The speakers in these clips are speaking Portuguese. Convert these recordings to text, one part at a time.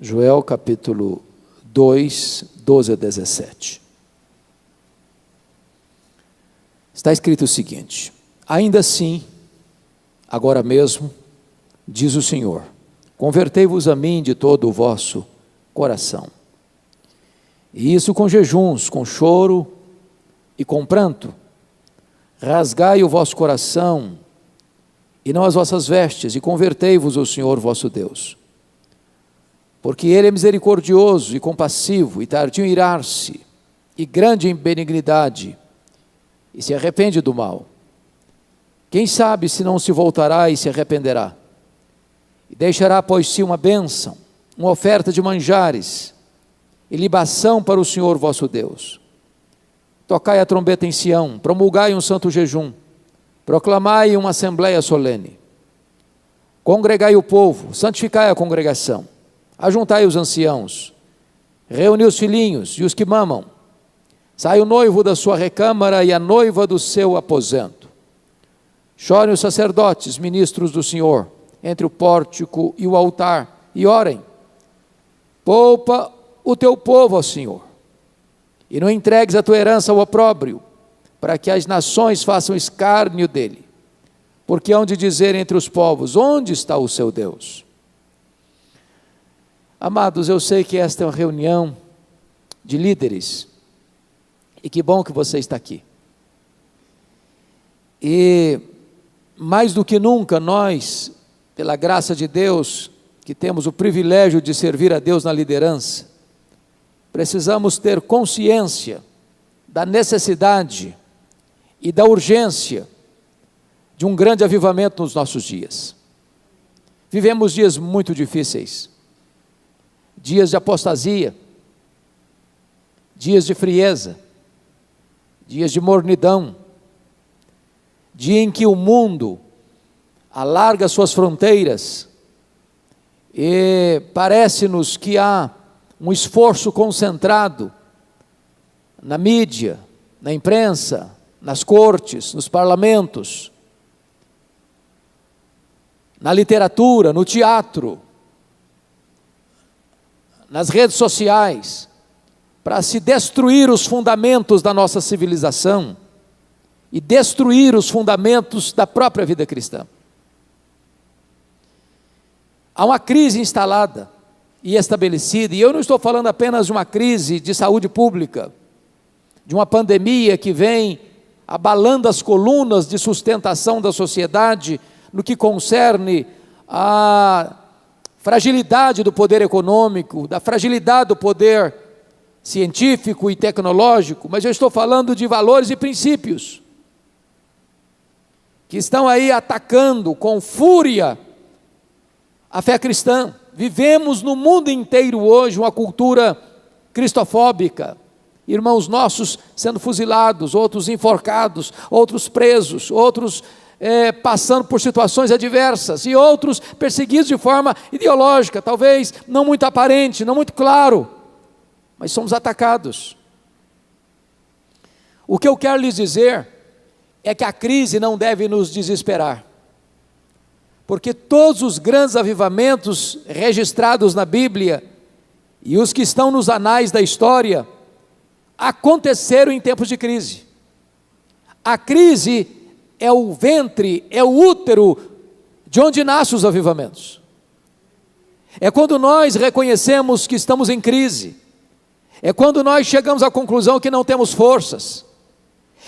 Joel capítulo 2, 12 a 17. Está escrito o seguinte: ainda assim, agora mesmo, diz o Senhor, convertei-vos a mim de todo o vosso coração, e isso com jejuns, com choro e com pranto. Rasgai o vosso coração e não as vossas vestes, e convertei-vos ao Senhor vosso Deus, porque Ele é misericordioso e compassivo, e tardio em irar-se, e grande em benignidade, e se arrepende do mal. Quem sabe se não se voltará e se arrependerá, e deixará após si uma bênção, uma oferta de manjares, e libação para o Senhor vosso Deus. Tocai a trombeta em Sião, promulgai um santo jejum, proclamai uma assembleia solene. Congregai o povo, santificai a congregação, ajuntai os anciãos, reuni os filhinhos e os que mamam. Sai o noivo da sua recâmara e a noiva do seu aposento. Chorem os sacerdotes, ministros do Senhor, entre o pórtico e o altar, e orem. Poupa o teu povo ao Senhor, e não entregues a tua herança ao opróbrio, para que as nações façam escárnio dele, porque hão de dizer entre os povos, onde está o seu Deus? Amados, eu sei que esta é uma reunião de líderes, e que bom que você está aqui. E mais do que nunca nós, pela graça de Deus, que temos o privilégio de servir a Deus na liderança, precisamos ter consciência da necessidade e da urgência de um grande avivamento nos nossos dias. Vivemos dias muito difíceis, dias de apostasia, dias de frieza, dias de mornidão, dia em que o mundo alarga suas fronteiras e parece-nos que há um esforço concentrado na mídia, na imprensa, nas cortes, nos parlamentos, na literatura, no teatro, nas redes sociais, para se destruir os fundamentos da nossa civilização e destruir os fundamentos da própria vida cristã. Há uma crise instalada e estabelecida, e eu não estou falando apenas de uma crise de saúde pública, de uma pandemia que vem abalando as colunas de sustentação da sociedade no que concerne à fragilidade do poder econômico, da fragilidade do poder científico e tecnológico, mas eu estou falando de valores e princípios que estão aí atacando com fúria a fé cristã. Vivemos no mundo inteiro hoje uma cultura cristofóbica, irmãos nossos sendo fuzilados, outros enforcados, outros presos, outros passando por situações adversas, e outros perseguidos de forma ideológica, talvez não muito aparente, não muito claro, mas somos atacados. O que eu quero lhes dizer é que a crise não deve nos desesperar, porque todos os grandes avivamentos registrados na Bíblia e os que estão nos anais da história aconteceram em tempos de crise. A crise é o ventre, é o útero de onde nascem os avivamentos. É quando nós reconhecemos que estamos em crise, é quando nós chegamos à conclusão que não temos forças,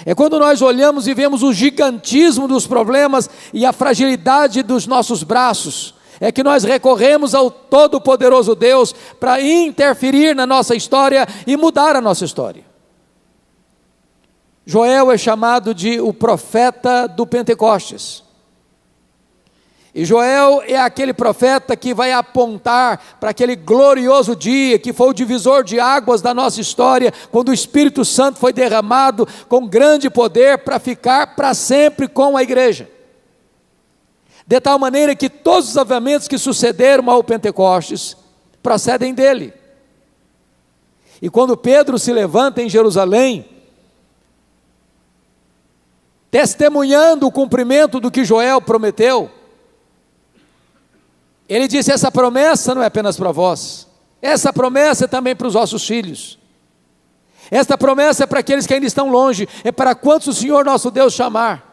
é quando nós olhamos e vemos o gigantismo dos problemas e a fragilidade dos nossos braços, é que nós recorremos ao Todo-Poderoso Deus para interferir na nossa história e mudar a nossa história. Joel é chamado de o profeta do Pentecostes, e Joel é aquele profeta que vai apontar para aquele glorioso dia, que foi o divisor de águas da nossa história, quando o Espírito Santo foi derramado com grande poder para ficar para sempre com a igreja, de tal maneira que todos os avivamentos que sucederam ao Pentecostes, procedem dele. E quando Pedro se levanta em Jerusalém, testemunhando o cumprimento do que Joel prometeu, ele disse: essa promessa não é apenas para vós, Essa promessa é também para os nossos filhos. Esta promessa é para aqueles que ainda estão longe, é para quantos o Senhor nosso Deus chamar.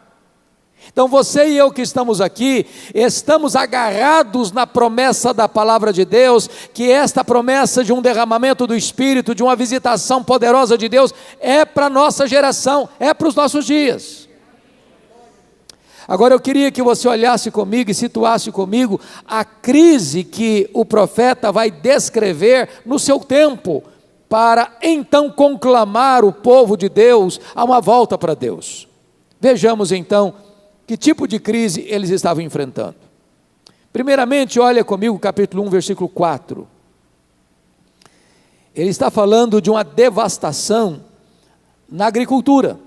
Então você e eu que estamos aqui, estamos agarrados na promessa da palavra de Deus, que esta promessa de um derramamento do Espírito, de uma visitação poderosa de Deus, é para a nossa geração, é para os nossos dias. Agora eu queria que você olhasse comigo e situasse comigo a crise que o profeta vai descrever no seu tempo, para então conclamar o povo de Deus a uma volta para Deus. Vejamos então que tipo de crise eles estavam enfrentando. Primeiramente, olha comigo capítulo 1, versículo 4. Ele está falando de uma devastação na agricultura,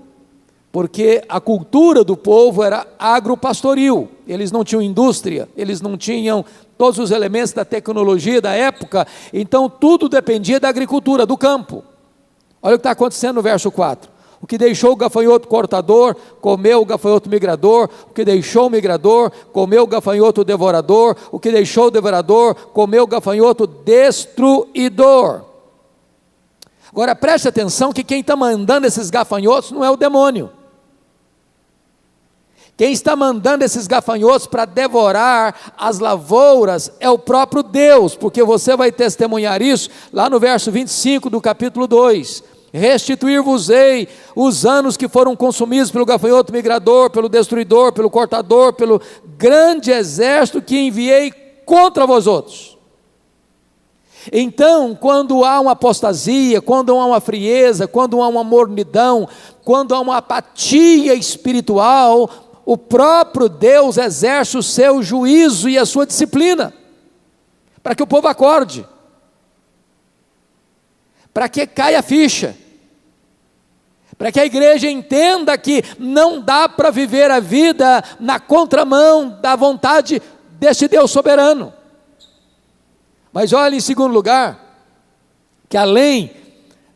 porque a cultura do povo era agropastoril, eles não tinham indústria, eles não tinham todos os elementos da tecnologia da época, então tudo dependia da agricultura, do campo. Olha o que está acontecendo no verso 4. O que deixou o gafanhoto cortador, comeu o gafanhoto migrador. O que deixou o migrador, comeu o gafanhoto devorador. O que deixou o devorador, comeu o gafanhoto destruidor. Agora preste atenção que quem está mandando esses gafanhotos não é o demônio. Quem está mandando esses gafanhotos para devorar as lavouras é o próprio Deus, porque você vai testemunhar isso lá no verso 25 do capítulo 2. Restituir-vos-ei os anos que foram consumidos pelo gafanhoto migrador, pelo destruidor, pelo cortador, pelo grande exército que enviei contra vós outros. Então, quando há uma apostasia, quando há uma frieza, quando há uma mornidão, quando há uma apatia espiritual, o próprio Deus exerce o seu juízo e a sua disciplina, para que o povo acorde, para que caia a ficha, para que a igreja entenda que não dá para viver a vida na contramão da vontade deste Deus soberano. Mas olha, em segundo lugar, que além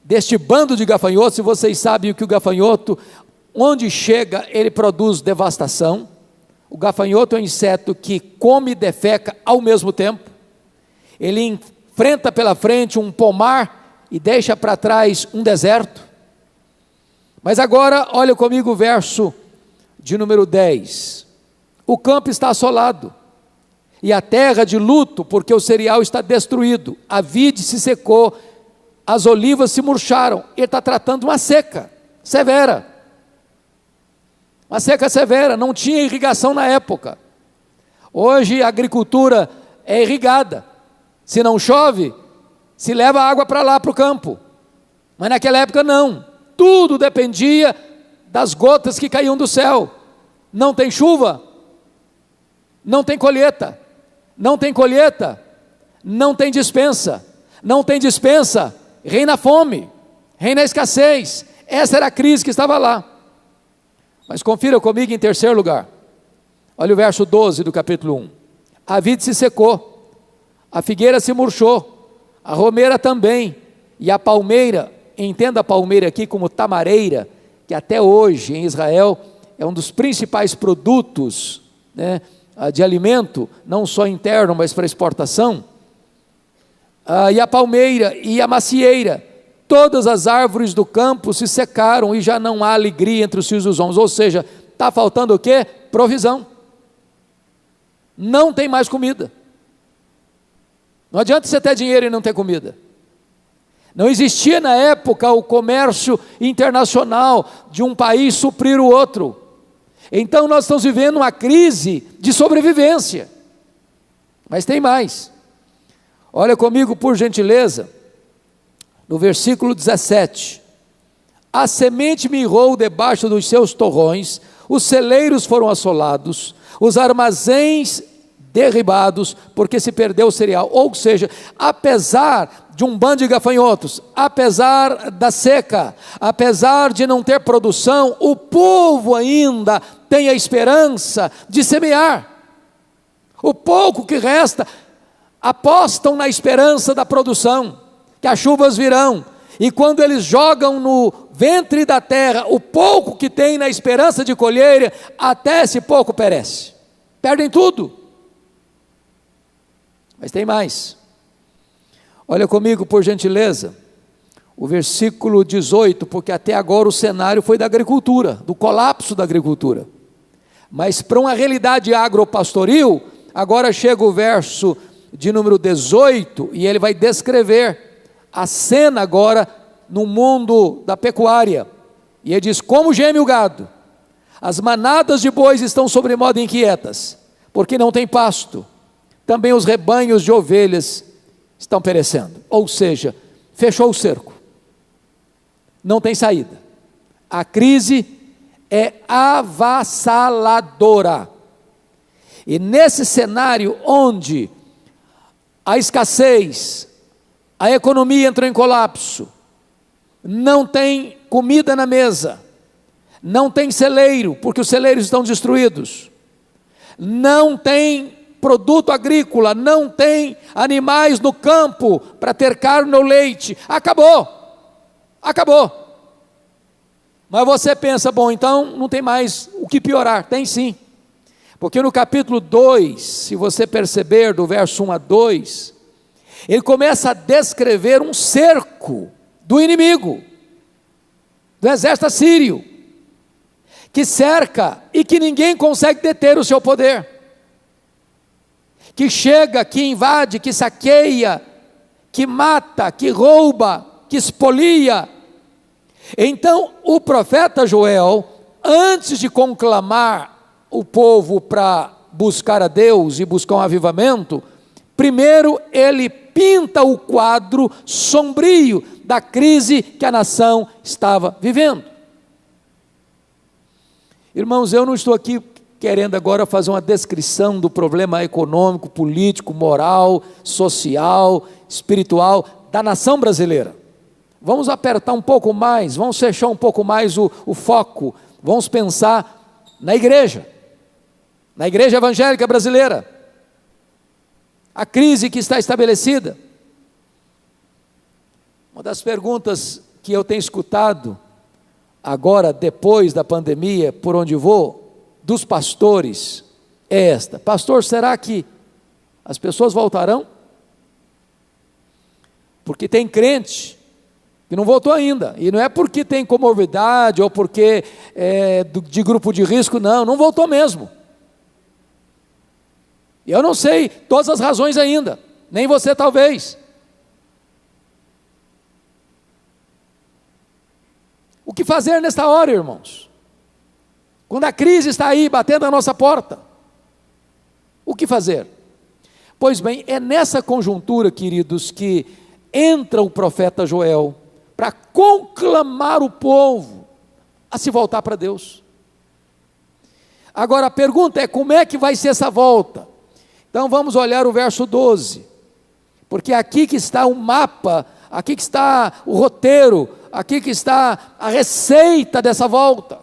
deste bando de gafanhotos, e vocês sabem que o gafanhoto, onde chega, ele produz devastação. O gafanhoto é um inseto que come e defeca ao mesmo tempo. Ele enfrenta pela frente um pomar e deixa para trás um deserto. Mas agora, olha comigo o verso de número 10. O campo está assolado, e a terra de luto, porque o cereal está destruído. A vide se secou, as olivas se murcharam. Ele está tratando uma seca severa. Uma seca severa, não tinha irrigação na época. Hoje a agricultura é irrigada. Se não chove, se leva água para lá, para o campo. Mas naquela época não. Tudo dependia das gotas que caíam do céu. Não tem chuva, não tem colheita. Não tem colheita, não tem dispensa. Não tem dispensa, reina a fome, reina a escassez. Essa era a crise que estava lá. Mas confira comigo em terceiro lugar. Olha o verso 12 do capítulo 1. A vide se secou, a figueira se murchou, a romeira também, e a palmeira, entenda a palmeira aqui como tamareira, que até hoje em Israel é um dos principais produtos, né, de alimento, não só interno, mas para exportação. E a palmeira e a macieira, todas as árvores do campo se secaram e já não há alegria entre os filhos dos homens. Ou seja, está faltando o quê? Provisão. Não tem mais comida. Não adianta você ter dinheiro e não ter comida. Não existia na época o comércio internacional de um país suprir o outro. Então nós estamos vivendo uma crise de sobrevivência. Mas tem mais. Olha comigo por gentileza, no versículo 17. A semente mirrou debaixo dos seus torrões, os celeiros foram assolados, os armazéns derribados, porque se perdeu o cereal. Ou seja, apesar de um bando de gafanhotos, apesar da seca, apesar de não ter produção, o povo ainda tem a esperança de semear. O pouco que resta, apostam na esperança da produção, que as chuvas virão, e quando eles jogam no ventre da terra o pouco que tem na esperança de colheita, até esse pouco perece, perdem tudo. Mas tem mais. Olha comigo, por gentileza, o versículo 18, porque até agora o cenário foi da agricultura, do colapso da agricultura. Mas para uma realidade agropastoril, agora chega o verso de número 18, e ele vai descrever a cena agora no mundo da pecuária. E ele diz: como geme o gado, as manadas de bois estão sobremodo inquietas, porque não tem pasto, também os rebanhos de ovelhas estão perecendo. Ou seja, fechou o cerco, não tem saída, a crise é avassaladora. E nesse cenário onde a escassez, a economia entrou em colapso, não tem comida na mesa, não tem celeiro, porque os celeiros estão destruídos, não tem produto agrícola, não tem animais no campo para ter carne ou leite, acabou. Mas você pensa, bom, então não tem mais o que piorar. Tem sim, porque no capítulo 2, se você perceber do verso 1 a 2, ele começa a descrever um cerco do inimigo, do exército assírio, que cerca e que ninguém consegue deter o seu poder, que chega, que invade, que saqueia, que mata, que rouba, que expolia. Então o profeta Joel, antes de conclamar o povo para buscar a Deus e buscar um avivamento, primeiro ele pinta o quadro sombrio da crise que a nação estava vivendo. Irmãos, eu não estou aqui querendo agora fazer uma descrição do problema econômico, político, moral, social, espiritual da nação brasileira. Vamos apertar um pouco mais, vamos fechar um pouco mais o foco, vamos pensar na igreja evangélica brasileira, a crise que está estabelecida. Uma das perguntas que eu tenho escutado agora, depois da pandemia, por onde vou, dos pastores, é esta: pastor, será que as pessoas voltarão? Porque tem crente que não voltou ainda, e não é porque tem comorbidade, ou porque é de grupo de risco, não voltou mesmo. E eu não sei todas as razões ainda, nem você talvez. O que fazer nesta hora, irmãos? Quando a crise está aí, batendo a nossa porta, o que fazer? Pois bem, é nessa conjuntura, queridos, que entra o profeta Joel, para conclamar o povo a se voltar para Deus. Agora a pergunta é: como é que vai ser essa volta? Então vamos olhar o verso 12, porque aqui que está o mapa, aqui que está o roteiro, aqui que está a receita dessa volta.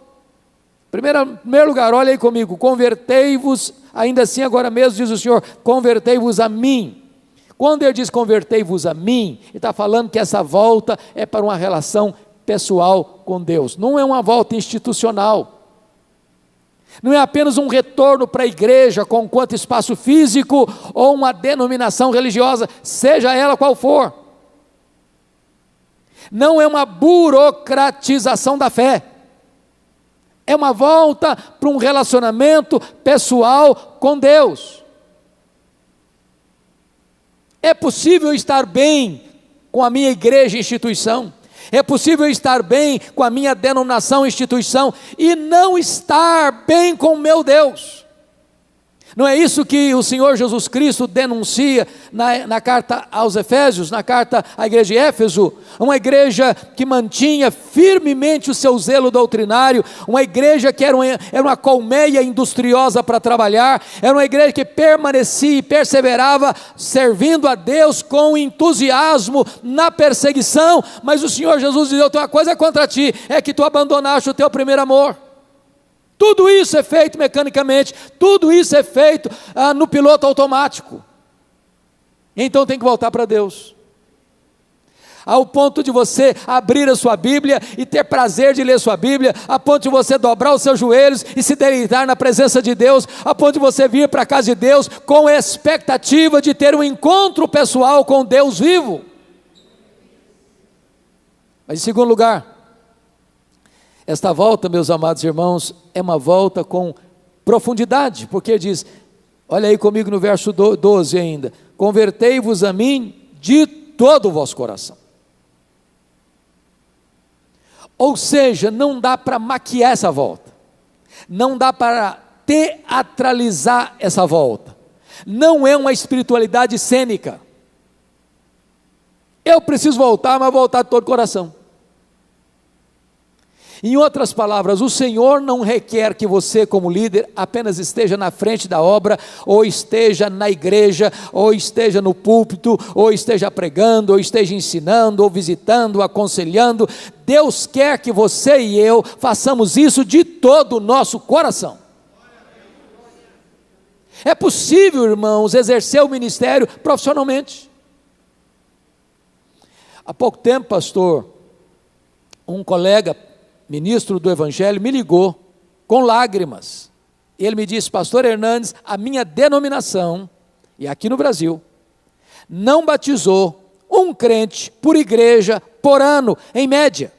Em primeiro lugar, olha aí comigo: convertei-vos, ainda assim agora mesmo diz o Senhor, convertei-vos a mim. Quando ele diz convertei-vos a mim, ele está falando que essa volta é para uma relação pessoal com Deus, não é uma volta institucional, não é apenas um retorno para a igreja com quanto espaço físico, ou uma denominação religiosa, seja ela qual for. Não é uma burocratização da fé, é uma volta para um relacionamento pessoal com Deus. É possível estar bem com a minha igreja instituição, é possível estar bem com a minha denominação instituição, e não estar bem com o meu Deus. Não é isso que o Senhor Jesus Cristo denuncia na carta aos Efésios, na carta à igreja de Éfeso? Uma igreja que mantinha firmemente o seu zelo doutrinário, uma igreja que era uma colmeia industriosa para trabalhar, era uma igreja que permanecia e perseverava servindo a Deus com entusiasmo na perseguição. Mas o Senhor Jesus diz: eu tenho uma coisa contra ti, é que tu abandonaste o teu primeiro amor. Tudo isso é feito mecanicamente, tudo isso é feito no piloto automático. Então tem que voltar para Deus, ao ponto de você abrir a sua Bíblia e ter prazer de ler sua Bíblia, a ponto de você dobrar os seus joelhos e se deleitar na presença de Deus, a ponto de você vir para a casa de Deus com a expectativa de ter um encontro pessoal com Deus vivo. Mas em segundo lugar, esta volta, meus amados irmãos, é uma volta com profundidade, porque diz, olha aí comigo no verso 12 ainda, convertei-vos a mim de todo o vosso coração. Ou seja, não dá para maquiar essa volta, não dá para teatralizar essa volta, não é uma espiritualidade cênica. Eu preciso voltar, mas voltar de todo o coração. Em outras palavras, o Senhor não requer que você, como líder, apenas esteja na frente da obra, ou esteja na igreja, ou esteja no púlpito, ou esteja pregando, ou esteja ensinando, ou visitando, aconselhando. Deus quer que você e eu façamos isso de todo o nosso coração. É possível, irmãos, exercer o ministério profissionalmente. Há pouco tempo, pastor, um colega, ministro do Evangelho, me ligou com lágrimas. Ele me disse, pastor Hernandes, a minha denominação, e aqui no Brasil, não batizou um crente por igreja por ano, em média.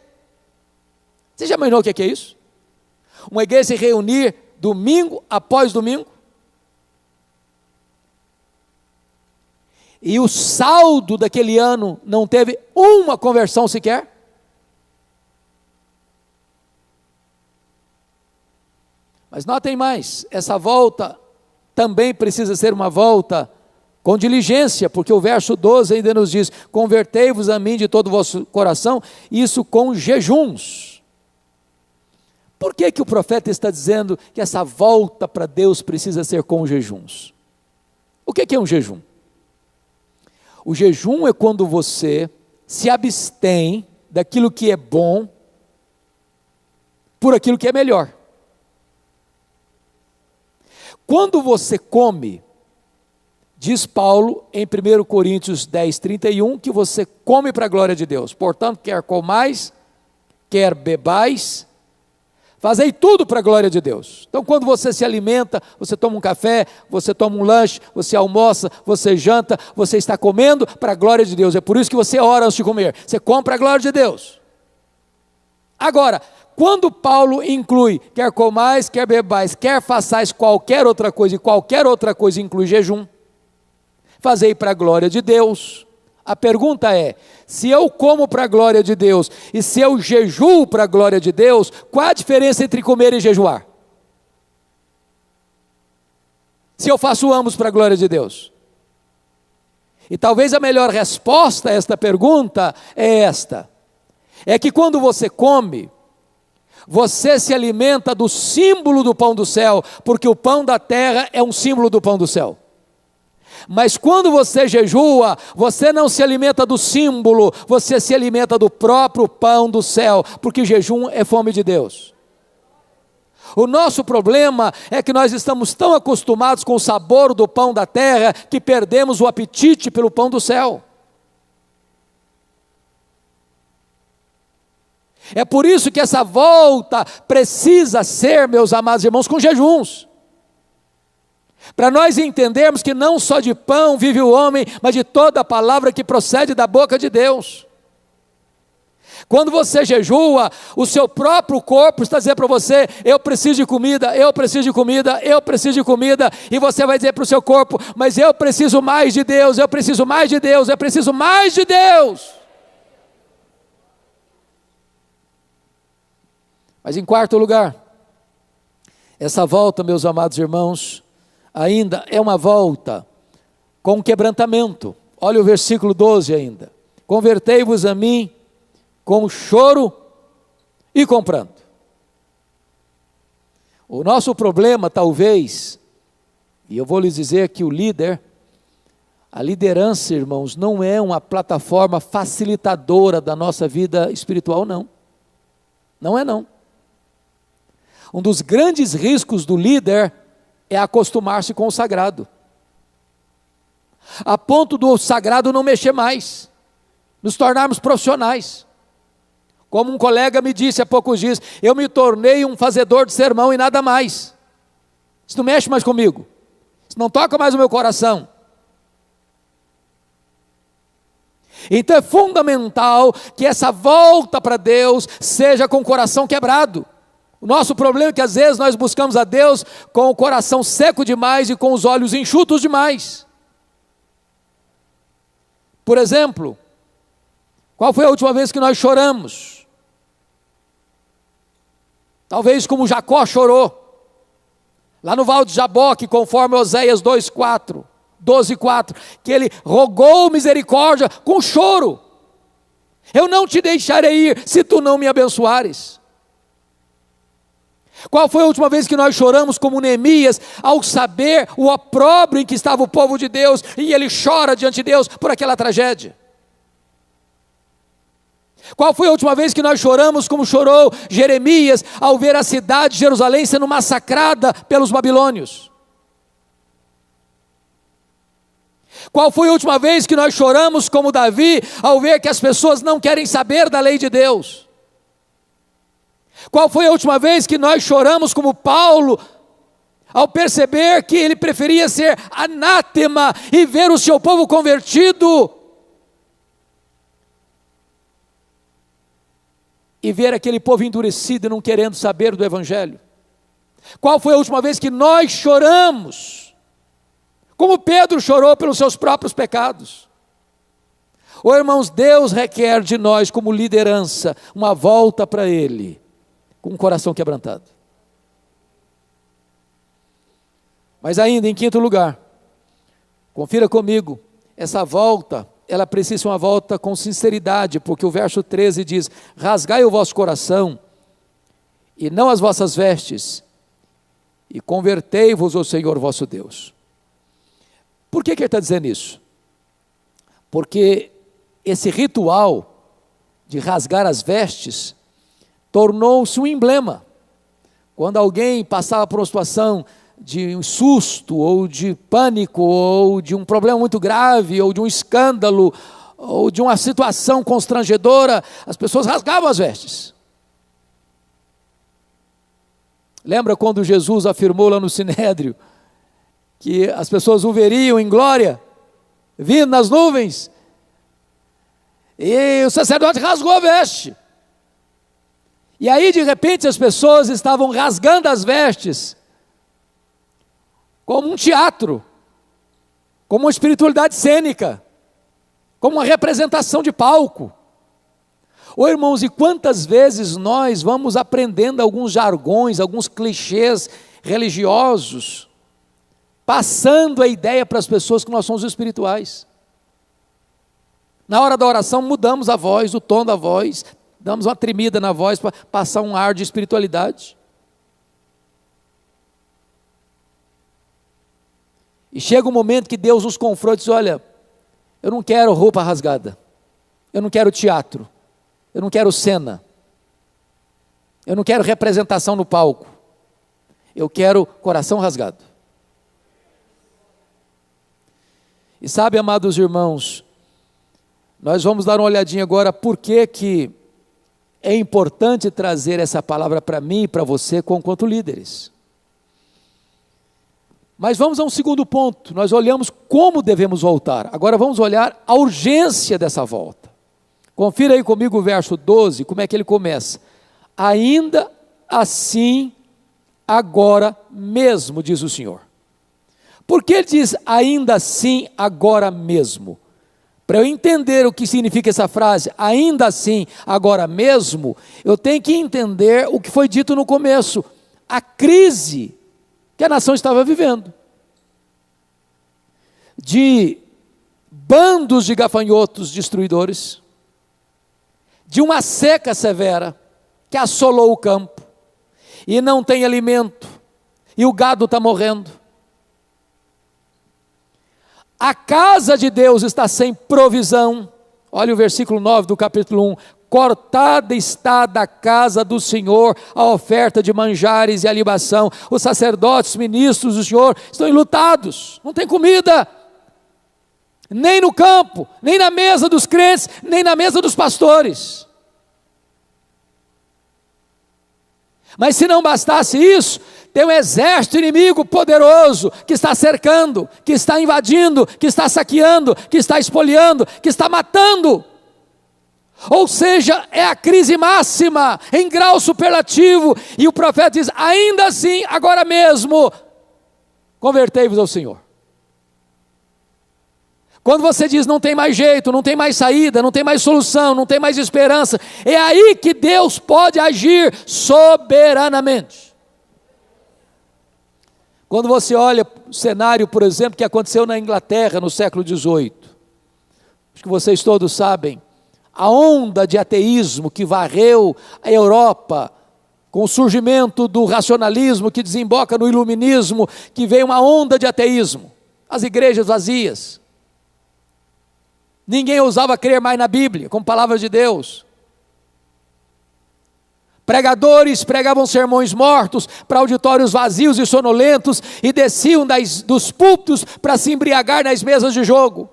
Você já imaginou o que é isso? Uma igreja se reunir domingo após domingo? E o saldo daquele ano não teve uma conversão sequer? Mas notem mais, essa volta também precisa ser uma volta com diligência, porque o verso 12 ainda nos diz, convertei-vos a mim de todo o vosso coração, isso com jejuns. Por que o profeta está dizendo que essa volta para Deus precisa ser com jejuns? O que é um jejum? O jejum é quando você se abstém daquilo que é bom por aquilo que é melhor. Quando você come, diz Paulo em 1 Coríntios 10, 31, que você come para a glória de Deus. Portanto, quer comais, quer bebais, fazei tudo para a glória de Deus. Então, quando você se alimenta, você toma um café, você toma um lanche, você almoça, você janta, você está comendo para a glória de Deus. É por isso que você ora antes de comer. Você come para a glória de Deus. Agora, quando Paulo inclui, quer comais, quer bebais, quer façais qualquer outra coisa, e qualquer outra coisa inclui jejum, fazei para a glória de Deus. A pergunta é, se eu como para a glória de Deus, e se eu jejuo para a glória de Deus, qual a diferença entre comer e jejuar? Se eu faço ambos para a glória de Deus? E talvez a melhor resposta a esta pergunta é esta, é que quando você come, você se alimenta do símbolo do pão do céu, porque o pão da terra é um símbolo do pão do céu. Mas quando você jejua, você não se alimenta do símbolo, você se alimenta do próprio pão do céu, porque jejum é fome de Deus. O nosso problema é que nós estamos tão acostumados com o sabor do pão da terra, que perdemos o apetite pelo pão do céu. É por isso que essa volta precisa ser, meus amados irmãos, com jejuns. Para nós entendermos que não só de pão vive o homem, mas de toda a palavra que procede da boca de Deus. Quando você jejua, o seu próprio corpo está dizendo para você, eu preciso de comida, eu preciso de comida, eu preciso de comida, e você vai dizer para o seu corpo, mas eu preciso mais de Deus, eu preciso mais de Deus, eu preciso mais de Deus. Mas em quarto lugar, essa volta, meus amados irmãos, ainda é uma volta com quebrantamento. Olha o versículo 12 ainda. Convertei-vos a mim com choro e com pranto. O nosso problema talvez, e eu vou lhes dizer que o líder, a liderança, irmãos, não é uma plataforma facilitadora da nossa vida espiritual, não. Não é não. Um dos grandes riscos do líder é acostumar-se com o sagrado, a ponto do sagrado não mexer mais, nos tornarmos profissionais. Como um colega me disse há poucos dias, eu me tornei um fazedor de sermão e nada mais. Isso não mexe mais comigo, isso não toca mais o meu coração. Então é fundamental que essa volta para Deus seja com o coração quebrado. O nosso problema é que às vezes nós buscamos a Deus com o coração seco demais e com os olhos enxutos demais. Por exemplo, qual foi a última vez que nós choramos? Talvez como Jacó chorou, lá no Val de Jaboque, conforme Oséias 12:4, que ele rogou misericórdia com choro. Eu não te deixarei ir se tu não me abençoares. Qual foi a última vez que nós choramos como Neemias, ao saber o opróbrio em que estava o povo de Deus, e ele chora diante de Deus por aquela tragédia? Qual foi a última vez que nós choramos como chorou Jeremias, ao ver a cidade de Jerusalém sendo massacrada pelos babilônios? Qual foi a última vez que nós choramos como Davi, ao ver que as pessoas não querem saber da lei de Deus? Qual foi a última vez que nós choramos como Paulo, ao perceber que ele preferia ser anátema e ver o seu povo convertido, e ver aquele povo endurecido e não querendo saber do Evangelho? Qual foi a última vez que nós choramos, como Pedro chorou pelos seus próprios pecados? Oh, irmãos, Deus requer de nós como liderança uma volta para Ele, com o coração quebrantado. Mas ainda, em quinto lugar, confira comigo, essa volta, ela precisa ser uma volta com sinceridade, porque o verso 13 diz: rasgai o vosso coração, e não as vossas vestes, e convertei-vos ao Senhor vosso Deus. Por que ele está dizendo isso? Porque esse ritual de rasgar as vestes tornou-se um emblema. Quando alguém passava por uma situação de um susto, ou de pânico, ou de um problema muito grave, ou de um escândalo, ou de uma situação constrangedora, as pessoas rasgavam as vestes. Lembra quando Jesus afirmou lá no Sinédrio, que as pessoas o veriam em glória, vindo nas nuvens, e o sacerdote rasgou a veste. E aí de repente as pessoas estavam rasgando as vestes, como um teatro, como uma espiritualidade cênica, como uma representação de palco. Ô irmãos, e quantas vezes nós vamos aprendendo alguns jargões, alguns clichês religiosos, passando a ideia para as pessoas que nós somos espirituais. Na hora da oração mudamos a voz, o tom da voz, damos uma tremida na voz para passar um ar de espiritualidade. E chega um momento que Deus nos confronta e diz: olha, eu não quero roupa rasgada, eu não quero teatro, eu não quero cena, eu não quero representação no palco, eu quero coração rasgado. E sabe, amados irmãos, nós vamos dar uma olhadinha agora por que é importante trazer essa palavra para mim e para você enquanto líderes. Mas vamos a um segundo ponto. Nós olhamos como devemos voltar. Agora vamos olhar a urgência dessa volta. Confira aí comigo o verso 12, como é que ele começa. Ainda assim, agora mesmo, diz o Senhor. Por que ele diz ainda assim, agora mesmo? Para eu entender o que significa essa frase, ainda assim, agora mesmo, eu tenho que entender o que foi dito no começo, a crise que a nação estava vivendo, de bandos de gafanhotos destruidores, de uma seca severa que assolou o campo, e não tem alimento, e o gado está morrendo. A casa de Deus está sem provisão. Olha o versículo 9 do capítulo 1. Cortada está da casa do Senhor a oferta de manjares e a libação. Os sacerdotes, ministros do Senhor estão enlutados, não tem comida, nem no campo, nem na mesa dos crentes, nem na mesa dos pastores. Mas se não bastasse isso, tem um exército inimigo poderoso que está cercando, que está invadindo, que está saqueando, que está espoliando, que está matando. Ou seja, é a crise máxima, em grau superlativo, e o profeta diz: ainda assim, agora mesmo, convertei-vos ao Senhor. Quando você diz não tem mais jeito, não tem mais saída, não tem mais solução, não tem mais esperança, é aí que Deus pode agir soberanamente. Quando você olha o cenário, por exemplo, que aconteceu na Inglaterra no século XVIII, acho que vocês todos sabem, a onda de ateísmo que varreu a Europa, com o surgimento do racionalismo que desemboca no iluminismo, que veio uma onda de ateísmo, as igrejas vazias, ninguém ousava crer mais na Bíblia, como palavra de Deus, pregadores pregavam sermões mortos para auditórios vazios e sonolentos, e desciam dos púlpitos para se embriagar nas mesas de jogo.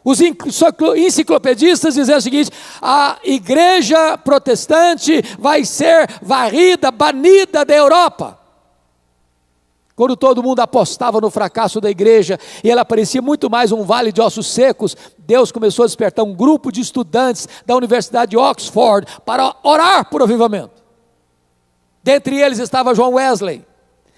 Os enciclopedistas diziam o seguinte: a igreja protestante vai ser varrida, banida da Europa. Quando todo mundo apostava no fracasso da igreja, e ela parecia muito mais um vale de ossos secos, Deus começou a despertar um grupo de estudantes da Universidade de Oxford para orar por avivamento. Dentre eles estava John Wesley,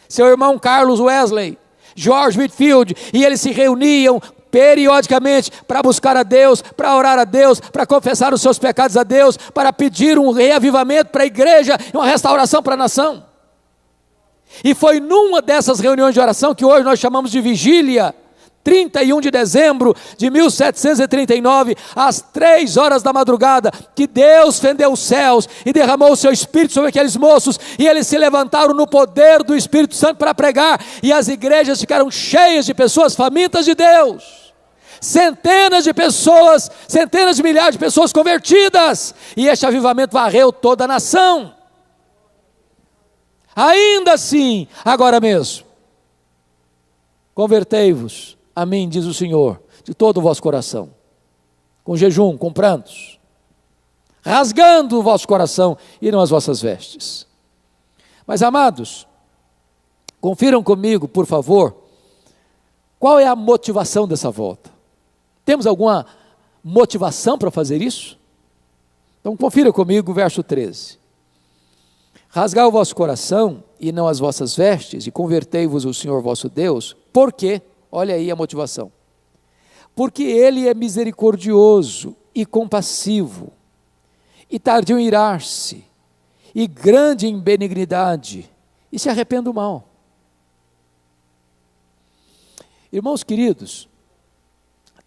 seu irmão Carlos Wesley, George Whitefield, e eles se reuniam periodicamente para buscar a Deus, para orar a Deus, para confessar os seus pecados a Deus, para pedir um reavivamento para a igreja e uma restauração para a nação. E foi numa dessas reuniões de oração, que hoje nós chamamos de vigília, 31 de dezembro de 1739, às 3 horas da madrugada, que Deus fendeu os céus e derramou o seu Espírito sobre aqueles moços, e eles se levantaram no poder do Espírito Santo para pregar, e as igrejas ficaram cheias de pessoas famintas de Deus. Centenas de pessoas, centenas de milhares de pessoas convertidas, e este avivamento varreu toda a nação. Ainda assim, agora mesmo, convertei-vos a mim, diz o Senhor, de todo o vosso coração, com jejum, com prantos, rasgando o vosso coração e não as vossas vestes. Mas, amados, confiram comigo, por favor, qual é a motivação dessa volta? Temos alguma motivação para fazer isso? Então confira comigo o verso 13. Rasgai o vosso coração e não as vossas vestes, e convertei-vos ao Senhor vosso Deus, porque, olha aí a motivação, porque Ele é misericordioso e compassivo, e tardio em irar-se, e grande em benignidade, e se arrepende do mal. Irmãos queridos,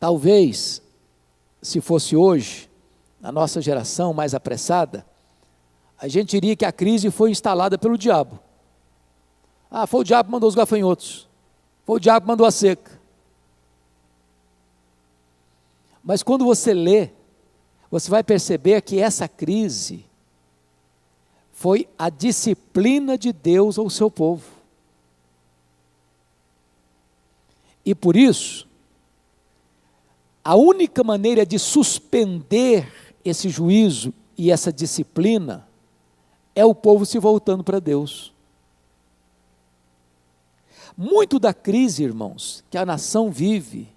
talvez, se fosse hoje, a nossa geração mais apressada, a gente diria que a crise foi instalada pelo diabo. Ah, foi o diabo que mandou os gafanhotos, foi o diabo que mandou a seca. Mas quando você lê, você vai perceber que essa crise foi a disciplina de Deus ao seu povo. E por isso, a única maneira de suspender esse juízo e essa disciplina é o povo se voltando para Deus. Muito da crise, irmãos, que a nação vive,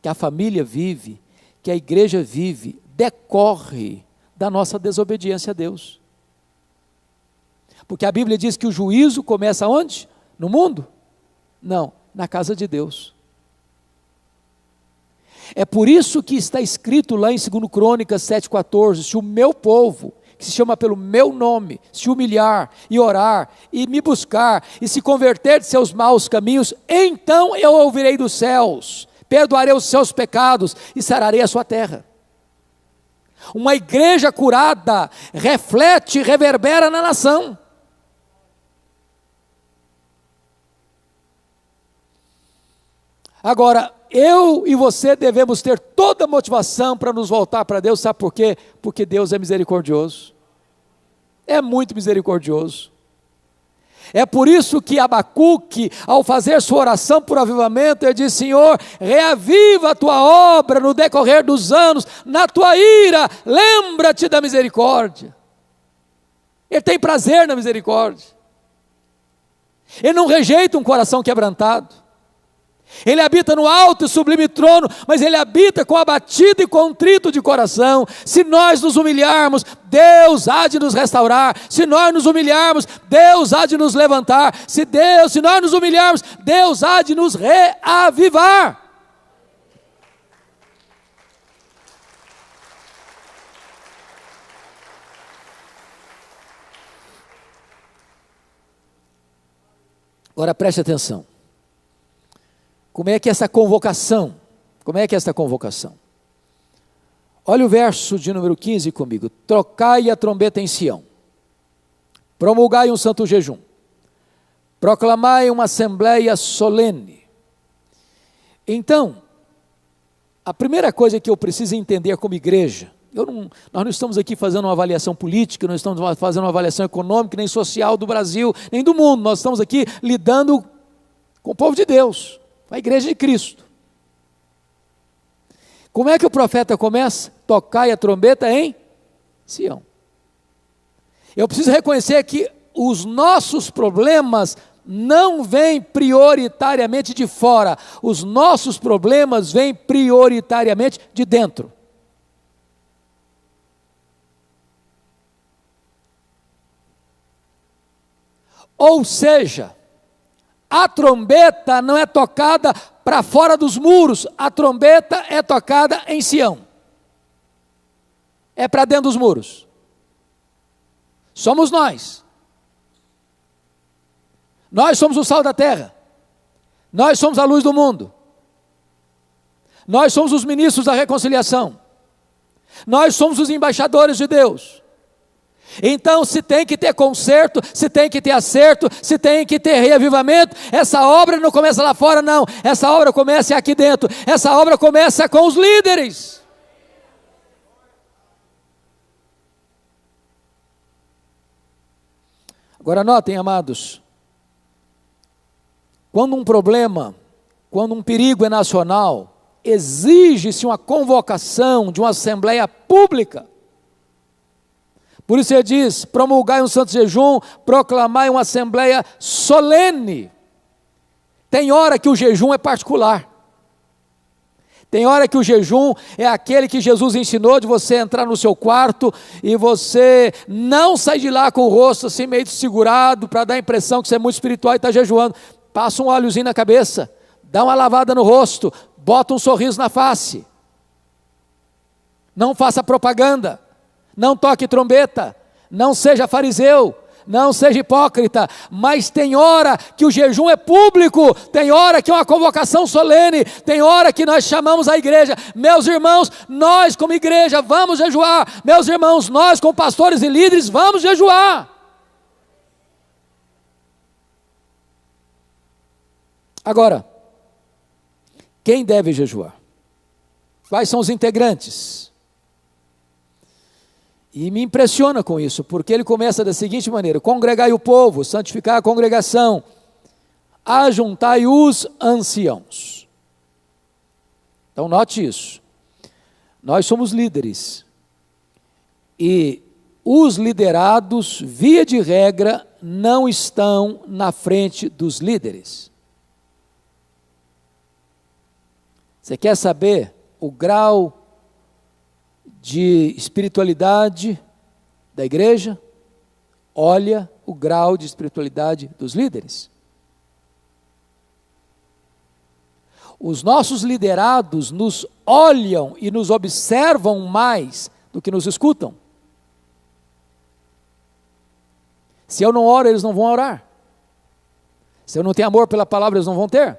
que a família vive, que a igreja vive, decorre da nossa desobediência a Deus. Porque a Bíblia diz que o juízo começa onde? No mundo? Não, na casa de Deus. É por isso que está escrito lá em 2 Crônicas 7,14, se o meu povo, que se chama pelo meu nome, se humilhar e orar, e me buscar, e se converter de seus maus caminhos, então eu ouvirei dos céus, perdoarei os seus pecados, e sararei a sua terra. Uma igreja curada, reflete e reverbera na nação. Agora, eu e você devemos ter toda a motivação para nos voltar para Deus, sabe por quê? Porque Deus é misericordioso, é muito misericordioso. É por isso que Abacuque, ao fazer sua oração por avivamento, ele diz: Senhor, reaviva a tua obra no decorrer dos anos, na tua ira, lembra-te da misericórdia. Ele tem prazer na misericórdia. Ele não rejeita um coração quebrantado. Ele habita no alto e sublime trono, mas Ele habita com abatido e contrito de coração. Se nós nos humilharmos, Deus há de nos restaurar. Se nós nos humilharmos, Deus há de nos levantar. Se nós nos humilharmos, Deus há de nos reavivar. Agora preste atenção. Como é que é essa convocação? Olha o verso de número 15 comigo. Tocai a trombeta em Sião, promulgai um santo jejum, proclamai uma assembleia solene. Então, a primeira coisa que eu preciso entender como igreja, nós não estamos aqui fazendo uma avaliação política, não estamos fazendo uma avaliação econômica, nem social do Brasil, nem do mundo. Nós estamos aqui lidando com o povo de Deus, a igreja de Cristo. Como é que o profeta começa? Tocai a trombeta em Sião. Eu preciso reconhecer que os nossos problemas não vêm prioritariamente de fora, os nossos problemas vêm prioritariamente de dentro. Ou seja, a trombeta não é tocada para fora dos muros, a trombeta é tocada em Sião. É para dentro dos muros. Somos nós. Nós somos o sal da terra. Nós somos a luz do mundo. Nós somos os ministros da reconciliação. Nós somos os embaixadores de Deus. Então, se tem que ter conserto, se tem que ter acerto, se tem que ter reavivamento, essa obra não começa lá fora, não. Essa obra começa aqui dentro. Essa obra começa com os líderes. Agora notem, amados, quando um problema, quando um perigo é nacional, exige-se uma convocação de uma assembleia pública. Por isso ele diz, promulgai um santo jejum, proclamai uma assembleia solene. Tem hora que o jejum é particular. Tem hora que o jejum é aquele que Jesus ensinou de você entrar no seu quarto e você não sair de lá com o rosto assim meio desfigurado para dar a impressão que você é muito espiritual e está jejuando. Passa um óleozinho na cabeça, dá uma lavada no rosto, bota um sorriso na face. Não faça propaganda. Não toque trombeta, não seja fariseu, não seja hipócrita, mas tem hora que o jejum é público, tem hora que é uma convocação solene, tem hora que nós chamamos a igreja, meus irmãos, nós como igreja vamos jejuar, meus irmãos, nós como pastores e líderes vamos jejuar. Agora, quem deve jejuar? Quais são os integrantes? E me impressiona com isso, porque ele começa da seguinte maneira: congregai o povo, santificar a congregação, ajuntai os anciãos. Então note isso, nós somos líderes, e os liderados, via de regra, não estão na frente dos líderes. Você quer saber o grau de espiritualidade da igreja? Olha o grau de espiritualidade dos líderes. Os nossos liderados nos olham e nos observam mais do que nos escutam. Se eu não oro, eles não vão orar. Se eu não tenho amor pela palavra, eles não vão ter.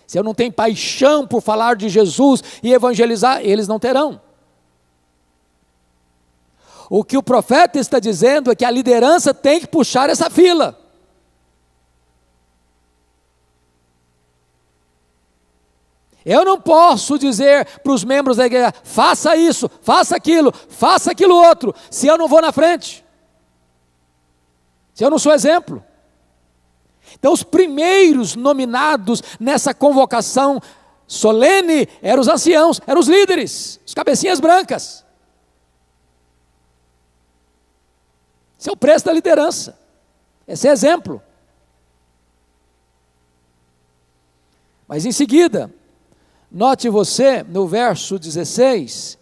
Se eu não tenho paixão por falar de Jesus e evangelizar, eles não terão. O que o profeta está dizendo é que a liderança tem que puxar essa fila. Eu não posso dizer para os membros da igreja, faça isso, faça aquilo outro, se eu não vou na frente, se eu não sou exemplo. Então os primeiros nominados nessa convocação solene eram os anciãos, eram os líderes, os cabecinhas brancas. Esse é o preço da liderança, esse é exemplo. Mas em seguida, note você, no verso 16,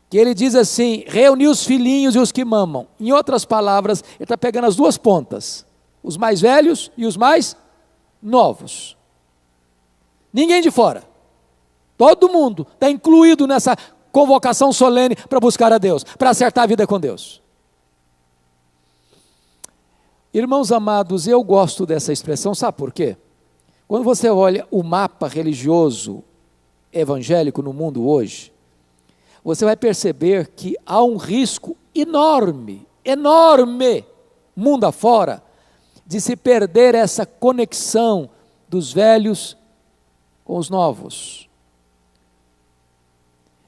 que ele diz assim: reuni os filhinhos e os que mamam. Em outras palavras, ele está pegando as duas pontas, os mais velhos e os mais novos. Ninguém de fora. Todo mundo está incluído nessa convocação solene para buscar a Deus, para acertar a vida com Deus. Irmãos amados, eu gosto dessa expressão, sabe por quê? Quando você olha o mapa religioso evangélico no mundo hoje, você vai perceber que há um risco enorme, enorme, mundo afora, de se perder essa conexão dos velhos com os novos.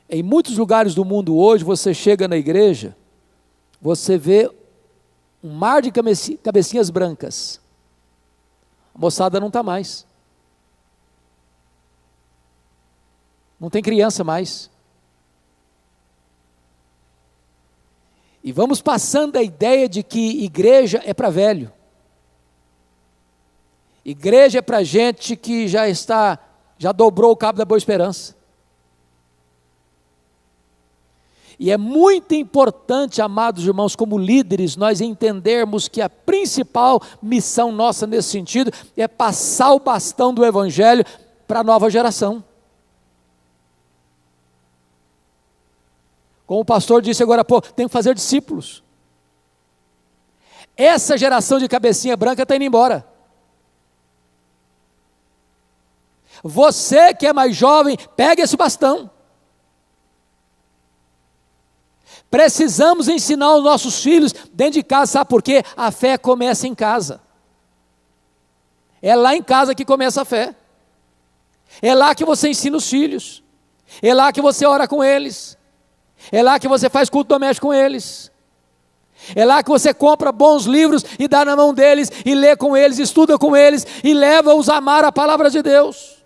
Em muitos lugares do mundo hoje, você chega na igreja, você vê um mar de cabecinhas brancas. A moçada não está mais. Não tem criança mais. E vamos passando a ideia de que igreja é para velho. Igreja é para gente que já dobrou o cabo da Boa Esperança. E é muito importante, amados irmãos, como líderes, nós entendermos que a principal missão nossa nesse sentido é passar o bastão do Evangelho para a nova geração. Como o pastor disse agora, tem que fazer discípulos. Essa geração de cabecinha branca está indo embora. Você que é mais jovem, pega esse bastão. Precisamos ensinar os nossos filhos dentro de casa, sabe por quê? A fé começa em casa. É lá em casa que começa a fé. É lá que você ensina os filhos. É lá que você ora com eles. É lá que você faz culto doméstico com eles. É lá que você compra bons livros e dá na mão deles, e lê com eles, estuda com eles, e leva-os a amar a palavra de Deus.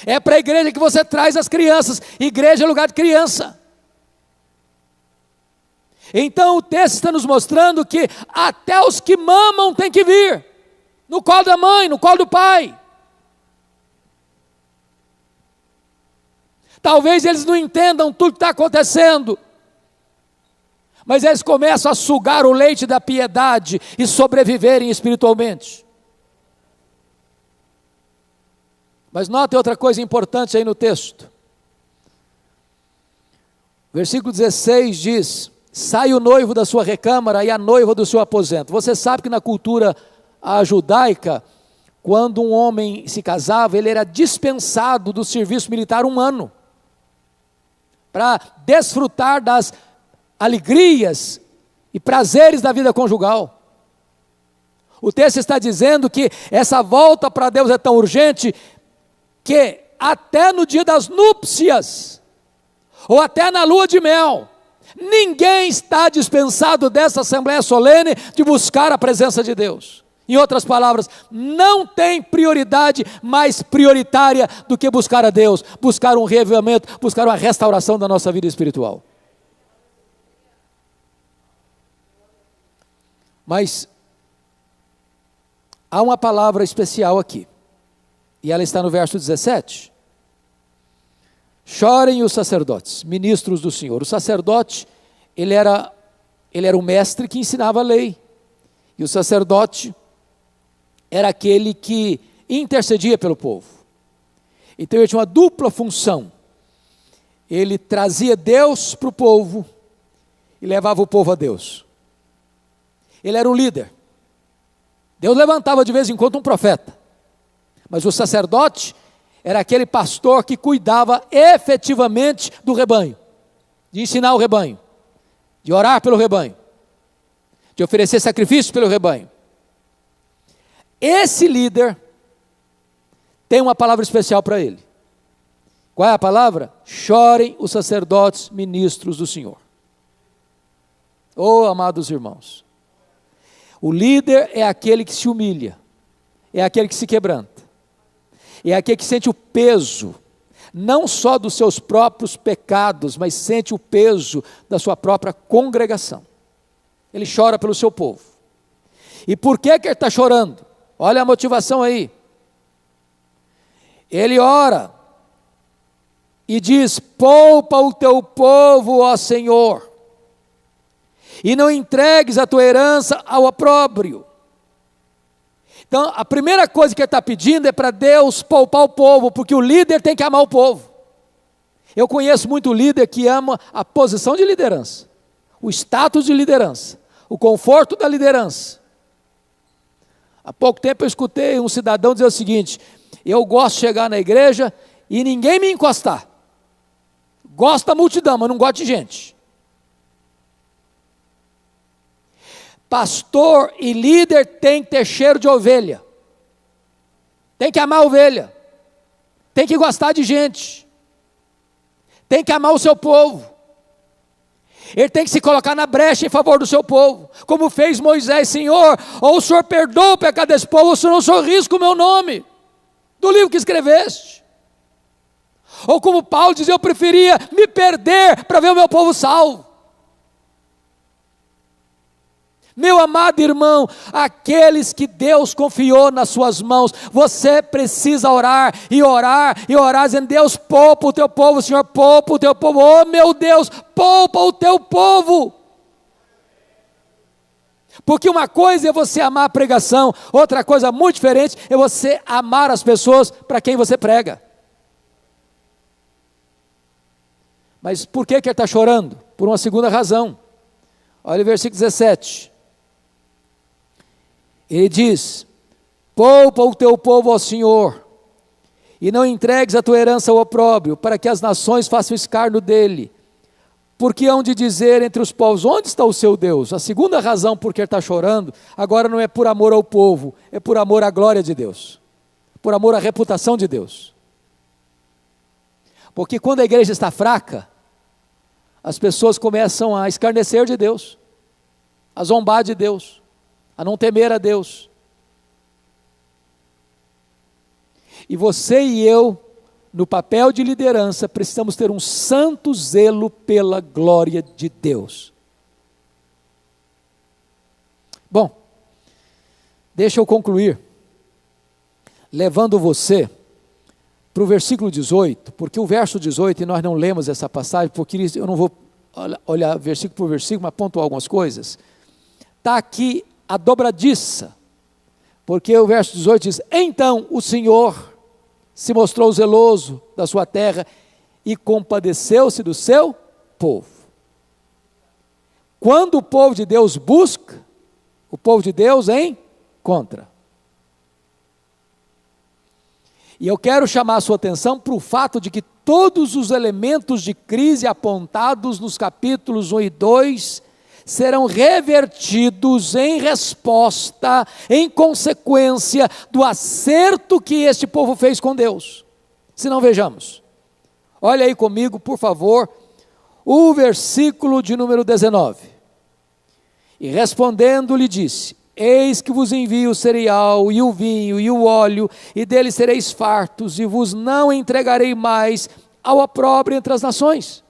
É para a igreja que você traz as crianças. Igreja é lugar de criança. Então o texto está nos mostrando que até os que mamam têm que vir. No colo da mãe, no colo do pai. Talvez eles não entendam tudo que está acontecendo, mas eles começam a sugar o leite da piedade e sobreviverem espiritualmente. Mas note outra coisa importante aí no texto. Versículo 16 diz: sai o noivo da sua recâmara e a noiva do seu aposento. Você sabe que na cultura judaica, quando um homem se casava, ele era dispensado do serviço militar 1 ano, para desfrutar das alegrias e prazeres da vida conjugal. O texto está dizendo que essa volta para Deus é tão urgente que até no dia das núpcias, ou até na lua de mel, ninguém está dispensado dessa assembleia solene de buscar a presença de Deus. Em outras palavras, não tem prioridade mais prioritária do que buscar a Deus, buscar um reavivamento, buscar uma restauração da nossa vida espiritual. Mas há uma palavra especial aqui, e ela está no verso 17. Chorem os sacerdotes, ministros do Senhor. O sacerdote, ele era o mestre que ensinava a lei, e o sacerdote era aquele que intercedia pelo povo. Então ele tinha uma dupla função. Ele trazia Deus para o povo e levava o povo a Deus. Ele era um líder. Deus levantava de vez em quando um profeta, mas o sacerdote era aquele pastor que cuidava efetivamente do rebanho, de ensinar o rebanho, de orar pelo rebanho, de oferecer sacrifícios pelo rebanho. Esse líder tem uma palavra especial para ele. Qual é a palavra? Chorem os sacerdotes, ministros do Senhor. Oh, amados irmãos, o líder é aquele que se humilha, é aquele que se quebranta, é aquele que sente o peso, não só dos seus próprios pecados, mas sente o peso da sua própria congregação. Ele chora pelo seu povo. E por que ele está chorando? Olha a motivação aí. ele ora e diz: poupa o teu povo, ó Senhor, e não entregues a tua herança ao opróbrio. Então, a primeira coisa que ele está pedindo é para Deus poupar o povo, porque o líder tem que amar o povo. Eu conheço muito líder que ama a posição de liderança, o status de liderança, o conforto da liderança. Há pouco tempo eu escutei um cidadão dizer o seguinte: eu gosto de chegar na igreja e ninguém me encostar. Gosto da multidão, mas não gosto de gente. Pastor e líder tem que ter cheiro de ovelha, tem que amar a ovelha, tem que gostar de gente, tem que amar o seu povo. Ele tem que se colocar na brecha em favor do seu povo, como fez Moisés. Senhor, ou o Senhor perdoa o pecado desse povo, ou o Senhor não sorrisca o meu nome do livro que escreveste. Ou como Paulo dizia: eu preferia me perder para ver o meu povo salvo. Meu amado irmão, aqueles que Deus confiou nas suas mãos, você precisa orar, e orar, e orar, dizendo: Deus, poupa o teu povo, Senhor, poupa o teu povo, oh meu Deus, poupa o teu povo. Porque uma coisa é você amar a pregação, outra coisa muito diferente é você amar as pessoas para quem você prega. Mas por que ele está chorando? Por uma segunda razão. Olha o versículo 17. Ele diz: poupa o teu povo ao Senhor, e não entregues a tua herança ao opróbrio, para que as nações façam escárnio dele. Porque hão de dizer entre os povos: onde está o seu Deus? A segunda razão por que ele está chorando, agora não é por amor ao povo, é por amor à glória de Deus, por amor à reputação de Deus. Porque quando a igreja está fraca, as pessoas começam a escarnecer de Deus, a zombar de Deus, a não temer a Deus. E você e eu, no papel de liderança, precisamos ter um santo zelo pela glória de Deus. Bom, deixa eu concluir, levando você para o versículo 18, porque o verso 18, e nós não lemos essa passagem, porque eu não vou olhar versículo por versículo, mas pontuar algumas coisas. Está aqui a dobradiça, porque o verso 18 diz: então o Senhor se mostrou zeloso da sua terra e compadeceu-se do seu povo. Quando o povo de Deus busca, o povo de Deus encontra. E eu quero chamar a sua atenção para o fato de que todos os elementos de crise apontados nos capítulos 1 e 2 serão revertidos em resposta, em consequência do acerto que este povo fez com Deus. Se não, vejamos. Olha aí comigo, por favor, o versículo de número 19. E respondendo lhe disse: eis que vos envio o cereal e o vinho e o óleo, e deles sereis fartos, e vos não entregarei mais ao opróbrio entre as nações.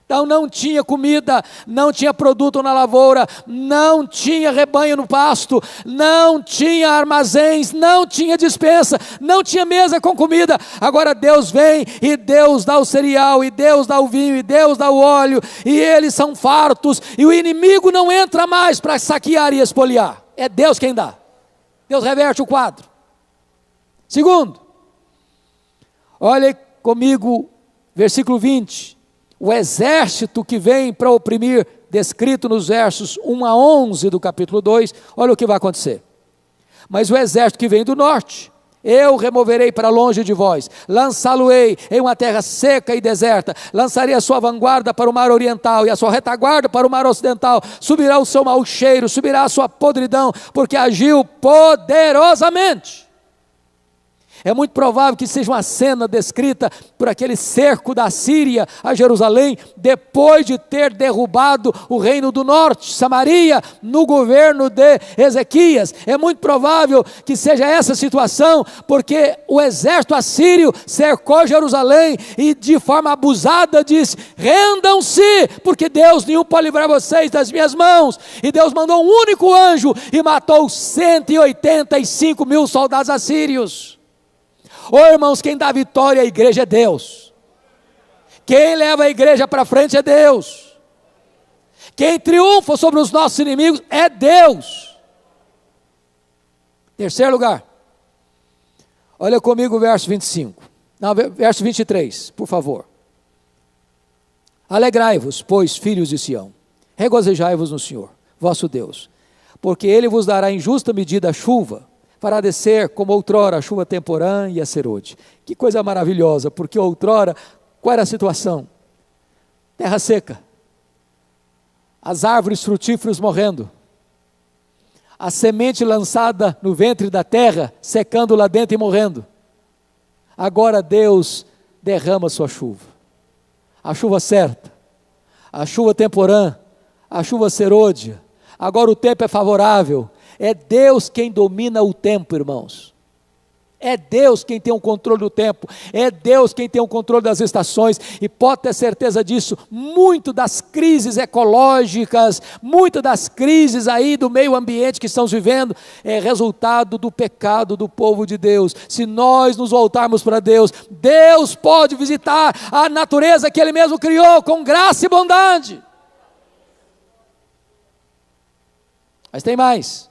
Então não tinha comida, não tinha produto na lavoura, não tinha rebanho no pasto, não tinha armazéns, não tinha despensa, não tinha mesa com comida. Agora Deus vem e Deus dá o cereal, e Deus dá o vinho, e Deus dá o óleo, e eles são fartos, e o inimigo não entra mais para saquear e espoliar. É Deus quem dá. Deus reverte o quadro. Segundo, olha comigo, versículo 20. O exército que vem para oprimir, descrito nos versos 1 a 11 do capítulo 2, olha o que vai acontecer. Mas o exército que vem do norte, eu removerei para longe de vós, lançá-lo-ei em uma terra seca e deserta, lançarei a sua vanguarda para o mar oriental, e a sua retaguarda para o mar ocidental, subirá o seu mau cheiro, subirá a sua podridão, porque agiu poderosamente. É muito provável que seja uma cena descrita por aquele cerco da Síria a Jerusalém, depois de ter derrubado o reino do norte, Samaria, no governo de Ezequias. É muito provável que seja essa situação, porque o exército assírio cercou Jerusalém e de forma abusada disse: rendam-se, porque Deus nenhum pode livrar vocês das minhas mãos. E Deus mandou um único anjo e matou 185 mil soldados assírios. Ô irmãos, quem dá vitória à igreja é Deus. Quem leva a igreja para frente é Deus. Quem triunfa sobre os nossos inimigos é Deus. Terceiro lugar. Olha comigo o verso 25. Não, verso 23, por favor. Alegrai-vos, pois, filhos de Sião, regozijai-vos no Senhor, vosso Deus, porque Ele vos dará em justa medida a chuva, fará descer como outrora a chuva temporã e a serôdia. Que coisa maravilhosa, porque outrora, qual era a situação? Terra seca, as árvores frutíferas morrendo, a semente lançada no ventre da terra, secando lá dentro e morrendo. Agora Deus derrama sua chuva, a chuva certa, a chuva temporã, a chuva serôdia. Agora o tempo é favorável. É Deus quem domina o tempo, irmãos. É Deus quem tem o controle do tempo, é Deus quem tem o controle das estações, e pode ter certeza disso. Muito das crises ecológicas, muitas das crises aí do meio ambiente que estamos vivendo, é resultado do pecado do povo de Deus. Se nós nos voltarmos para Deus, Deus pode visitar a natureza que Ele mesmo criou com graça e bondade. Mas tem mais,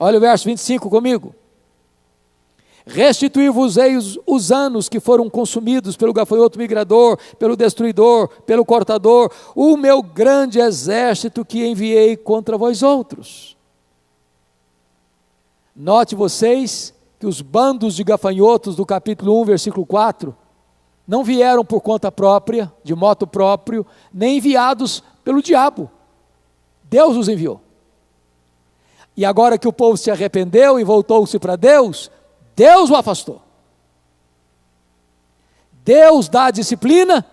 olha o verso 25 comigo. Restituir-vos-ei os anos que foram consumidos pelo gafanhoto migrador, pelo destruidor, pelo cortador, o meu grande exército que enviei contra vós outros. Note vocês que os bandos de gafanhotos do capítulo 1, versículo 4, não vieram por conta própria, de moto próprio, nem enviados pelo diabo. Deus os enviou. E agora que o povo se arrependeu e voltou-se para Deus, Deus o afastou. Deus dá a disciplina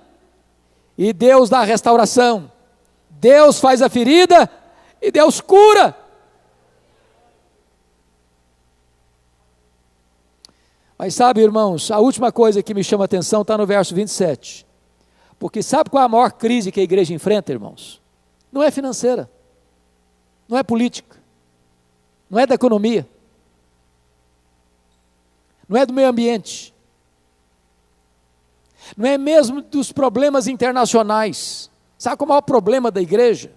e Deus dá a restauração. Deus faz a ferida e Deus cura. Mas sabe, irmãos, a última coisa que me chama a atenção está no verso 27. Porque sabe qual é a maior crise que a igreja enfrenta, irmãos? Não é financeira, não é política, não é da economia, não é do meio ambiente, não é mesmo dos problemas internacionais. Sabe qual é o maior problema da igreja?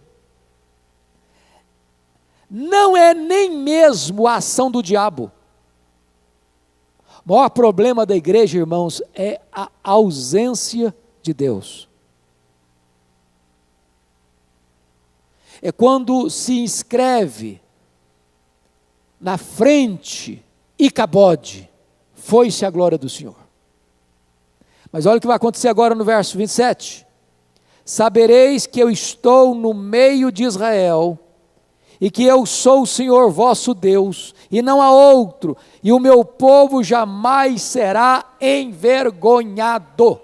Não é nem mesmo a ação do diabo. O maior problema da igreja, irmãos, é a ausência de Deus. É quando se inscreve na frente Icabode, foi-se a glória do Senhor. Mas olha o que vai acontecer agora no verso 27. Sabereis que eu estou no meio de Israel, e que eu sou o Senhor vosso Deus, e não há outro, e o meu povo jamais será envergonhado.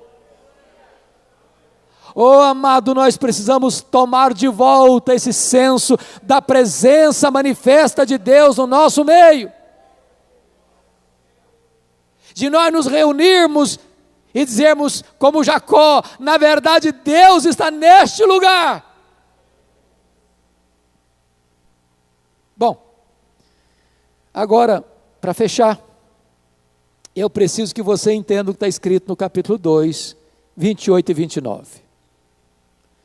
Oh amado, nós precisamos tomar de volta esse senso da presença manifesta de Deus no nosso meio. De nós nos reunirmos e dizermos como Jacó, na verdade Deus está neste lugar. Bom, agora, para fechar, eu preciso que você entenda o que está escrito no capítulo 2, 28 e 29.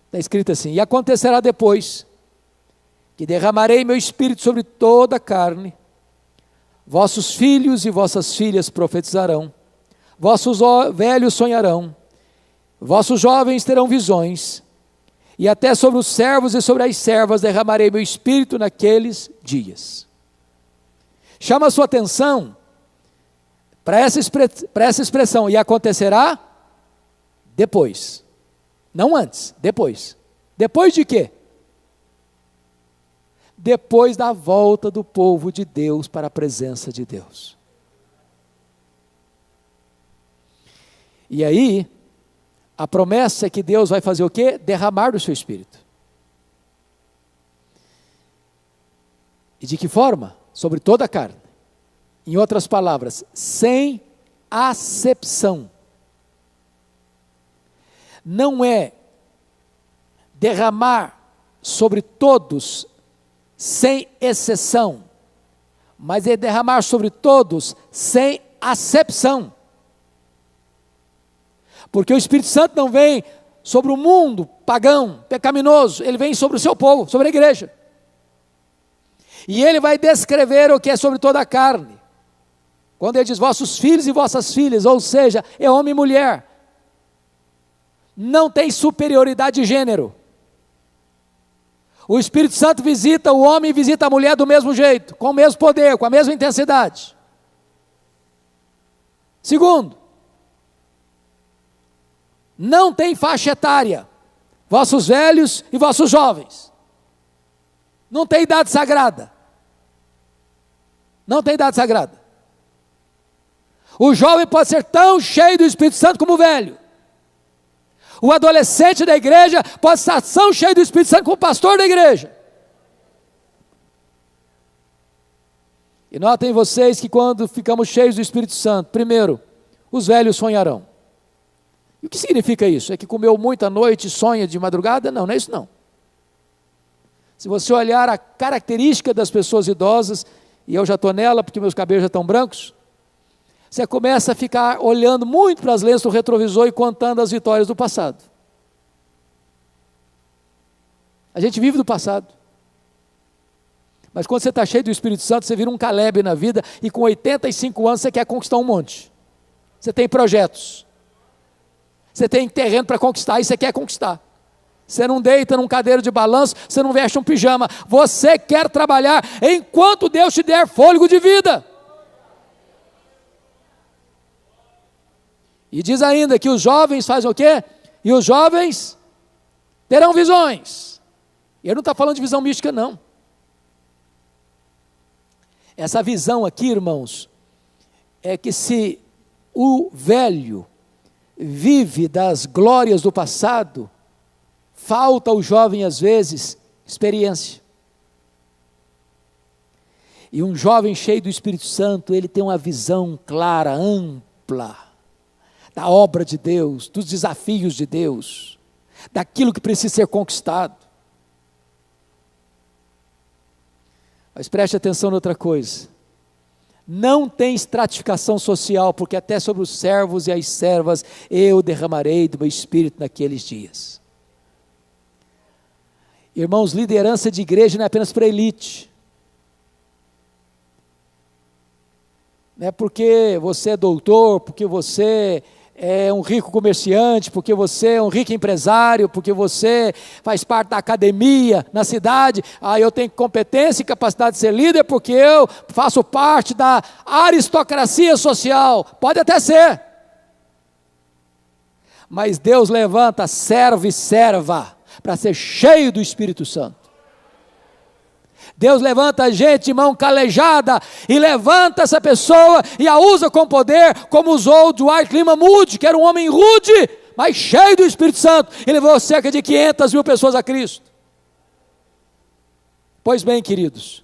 Está escrito assim: e acontecerá depois, que derramarei meu espírito sobre toda a carne, vossos filhos e vossas filhas profetizarão, vossos velhos sonharão, vossos jovens terão visões, e até sobre os servos e sobre as servas derramarei meu espírito naqueles dias. Chama a sua atenção para essa expressão, e acontecerá depois, não antes, depois. Depois de quê? Depois da volta do povo de Deus para a presença de Deus. E aí, a promessa é que Deus vai fazer o quê? Derramar do seu Espírito. E de que forma? Sobre toda a carne. Em outras palavras, sem acepção. Não é derramar sobre todos sem exceção, mas é derramar sobre todos sem acepção. Porque o Espírito Santo não vem sobre o mundo pagão, pecaminoso, ele vem sobre o seu povo, sobre a igreja. E ele vai descrever o que é sobre toda a carne. Quando ele diz vossos filhos e vossas filhas, ou seja, é homem e mulher. Não tem superioridade de gênero. O Espírito Santo visita o homem e visita a mulher do mesmo jeito, com o mesmo poder, com a mesma intensidade. Segundo, não tem faixa etária, vossos velhos e vossos jovens. Não tem idade sagrada. Não tem idade sagrada. O jovem pode ser tão cheio do Espírito Santo como o velho. O adolescente da igreja pode estar tão cheio do Espírito Santo como o pastor da igreja. E notem vocês que quando ficamos cheios do Espírito Santo, primeiro, os velhos sonharão. E o que significa isso? É que comeu muito à noite e sonha de madrugada? Não, não é isso não. Se você olhar a característica das pessoas idosas, e eu já estou nela porque meus cabelos já estão brancos, você começa a ficar olhando muito para as lentes do retrovisor e contando as vitórias do passado. A gente vive do passado. Mas quando você está cheio do Espírito Santo, você vira um Caleb na vida, e com 85 anos você quer conquistar um monte. Você tem projetos. Você tem terreno para conquistar e você quer conquistar. Você não deita num cadeiro de balanço, você não veste um pijama. Você quer trabalhar enquanto Deus te der fôlego de vida. E diz ainda que os jovens fazem o quê? E os jovens terão visões. E ele não está falando de visão mística, não. Essa visão aqui, irmãos, é que se o velho vive das glórias do passado, falta ao jovem, às vezes, experiência. E um jovem cheio do Espírito Santo, ele tem uma visão clara, ampla, da obra de Deus, dos desafios de Deus, daquilo que precisa ser conquistado. Mas preste atenção noutra coisa. Não tem estratificação social, porque até sobre os servos e as servas eu derramarei do meu espírito naqueles dias. Irmãos, liderança de igreja não é apenas para a elite. Não é porque você é doutor, porque você é um rico comerciante, porque você é um rico empresário, porque você faz parte da academia na cidade, eu tenho competência e capacidade de ser líder, porque eu faço parte da aristocracia social. Pode até ser. Mas Deus levanta servo e serva para ser cheio do Espírito Santo. Deus levanta gente de mão calejada e levanta essa pessoa e a usa com poder, como usou Dwight Lyman Moody, que era um homem rude, mas cheio do Espírito Santo, e levou cerca de 500 mil pessoas a Cristo. Pois bem, queridos,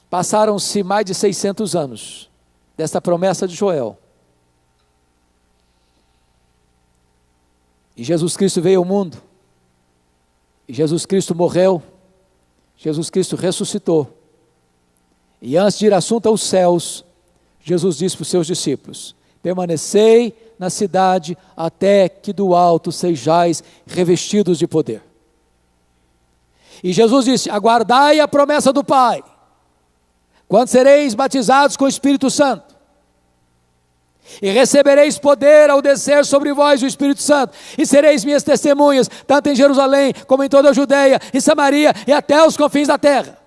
passaram-se mais de 600 anos dessa promessa de Joel, e Jesus Cristo veio ao mundo, e Jesus Cristo morreu, Jesus Cristo ressuscitou, e antes de ir assunto aos céus, Jesus disse para os seus discípulos: permanecei na cidade até que do alto sejais revestidos de poder. E Jesus disse: aguardai a promessa do Pai, quando sereis batizados com o Espírito Santo, e recebereis poder ao descer sobre vós o Espírito Santo, e sereis minhas testemunhas, tanto em Jerusalém, como em toda a Judeia, e Samaria, e até os confins da terra.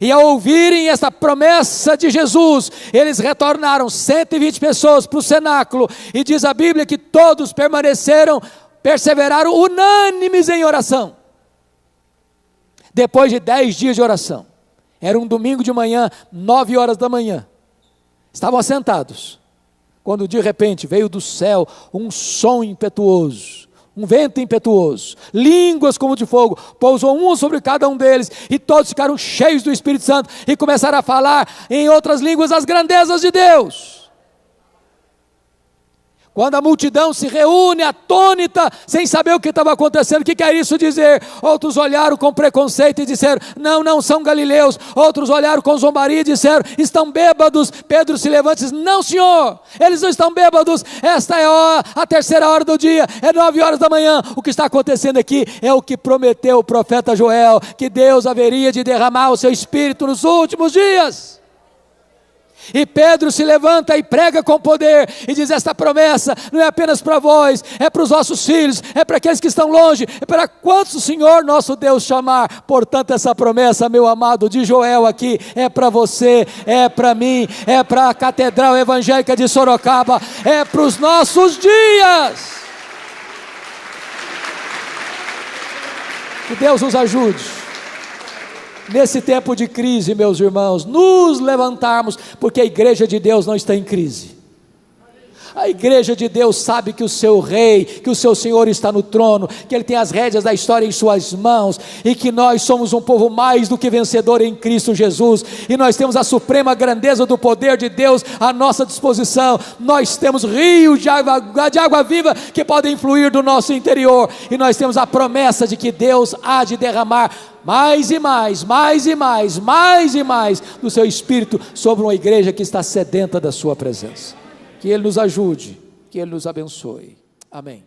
E ao ouvirem essa promessa de Jesus, eles retornaram 120 pessoas para o cenáculo, e diz a Bíblia que todos perseveraram unânimes em oração. Depois de 10 dias de oração, era um domingo de manhã, 9 horas da manhã, estavam assentados, quando de repente veio do céu um som impetuoso, um vento impetuoso, línguas como de fogo, pousou um sobre cada um deles, e todos ficaram cheios do Espírito Santo, e começaram a falar em outras línguas as grandezas de Deus. Quando a multidão se reúne atônita, sem saber o que estava acontecendo, o que quer isso dizer? Outros olharam com preconceito e disseram: não, não são galileus. Outros olharam com zombaria e disseram: estão bêbados. Pedro se levanta e diz: não, senhor, eles não estão bêbados. Esta é a terceira hora do dia, é 9 horas da manhã. O que está acontecendo aqui é o que prometeu o profeta Joel, que Deus haveria de derramar o seu Espírito nos últimos dias. E Pedro se levanta e prega com poder e diz: esta promessa não é apenas para vós, é para os vossos filhos, é para aqueles que estão longe, é para quantos o Senhor nosso Deus chamar. Portanto, essa promessa, meu amado, de Joel aqui, é para você, é para mim, é para a Catedral Evangélica de Sorocaba, é para os nossos dias. Que Deus nos ajude, nesse tempo de crise, meus irmãos, nos levantarmos, porque a igreja de Deus não está em crise. A igreja de Deus sabe que o seu rei, que o seu Senhor está no trono, que Ele tem as rédeas da história em suas mãos, e que nós somos um povo mais do que vencedor em Cristo Jesus, e nós temos a suprema grandeza do poder de Deus à nossa disposição. Nós temos rios de água viva que podem fluir do nosso interior, e nós temos a promessa de que Deus há de derramar mais e mais, mais e mais, mais e mais do seu Espírito sobre uma igreja que está sedenta da sua presença. Que Ele nos ajude, que Ele nos abençoe. Amém.